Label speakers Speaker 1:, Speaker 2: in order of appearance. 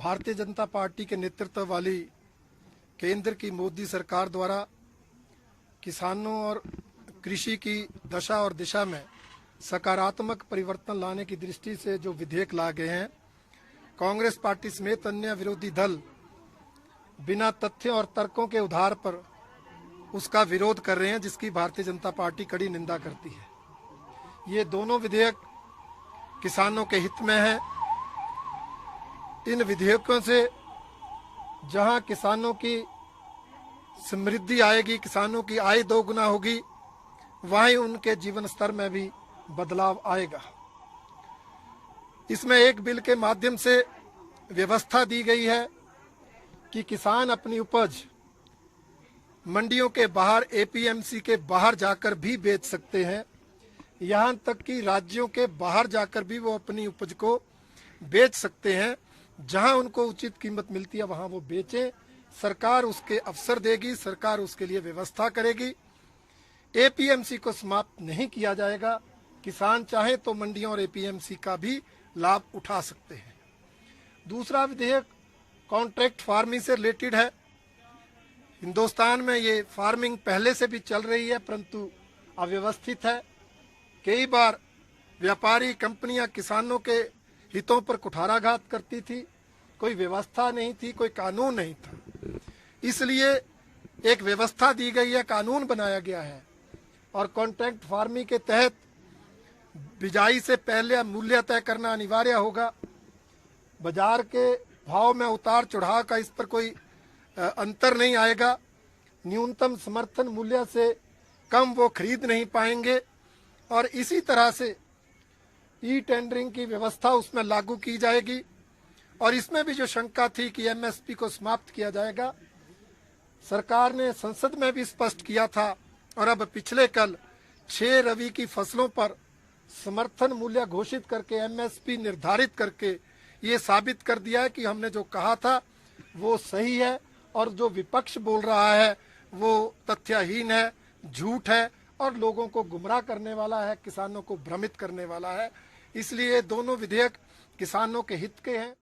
Speaker 1: Bharatiya Janata party के नेतृत्व वाली केंद्र की मोदी सरकार द्वारा किसानों और कृषि की दशा और दिशा में सकारात्मक परिवर्तन लाने की दृष्टि से जो विधेयक ला गए हैं, कांग्रेस पार्टी समेत अन्य विरोधी दल बिना तथ्यों और तर्कों के आधार पर उसका विरोध कर रहे हैं, जिसकी भारतीय जनता पार्टी कड़ी निंदा करती है। ये दोनों विधेयक किसानों के हित में है। इन विधेयकों से जहां किसानों की समृद्धि आएगी, किसानों की आय दोगुना होगी, वहीं उनके जीवन स्तर में भी बदलाव आएगा। इसमें एक बिल के माध्यम से व्यवस्था दी गई है कि किसान अपनी उपज मंडियों के बाहर, एपीएमसी के बाहर जाकर भी बेच सकते हैं। यहां तक कि राज्यों के बाहर जाकर भी वो अपनी उपज को बेच सकते हैं। जहां उनको उचित कीमत मिलती है वहां वो बेचें। सरकार उसके अवसर देगी, सरकार उसके लिए व्यवस्था करेगी। एपीएमसी को समाप्त नहीं किया जाएगा। किसान चाहे तो मंडियों और एपीएमसी का भी लाभ उठा सकते हैं। दूसरा विधेयक कॉन्ट्रैक्ट फार्मिंग से रिलेटेड है। हिंदुस्तान में ये फार्मिंग पहले से भी चल रही है, परंतु अव्यवस्थित है। कई बार व्यापारी कंपनियां किसानों के हितों पर कुठाराघात करती थी। कोई व्यवस्था नहीं थी, कोई कानून नहीं था। इसलिए एक व्यवस्था दी गई है, कानून बनाया गया है और कॉन्ट्रैक्ट फार्मिंग के तहत बिजाई से पहले मूल्य तय करना अनिवार्य होगा। बाजार के भाव में उतार चढ़ाव का इस पर कोई अंतर नहीं आएगा। न्यूनतम समर्थन मूल्य से कम वो खरीद नहीं पाएंगे और इसी तरह से ई टेंडरिंग की व्यवस्था उसमें लागू की जाएगी। और इसमें भी जो शंका थी कि एमएसपी को समाप्त किया जाएगा, सरकार ने संसद में भी स्पष्ट किया था और अब पिछले कल 6 रबी की फसलों पर समर्थन मूल्य घोषित करके एमएसपी निर्धारित करके ये साबित कर दिया है कि हमने जो कहा था वो सही है और जो विपक्ष बोल रहा है वो तथ्यहीन है, झूठ है और लोगों को गुमराह करने वाला है, किसानों को भ्रमित करने वाला है। इसलिए दोनों विधेयक किसानों के हित के हैं।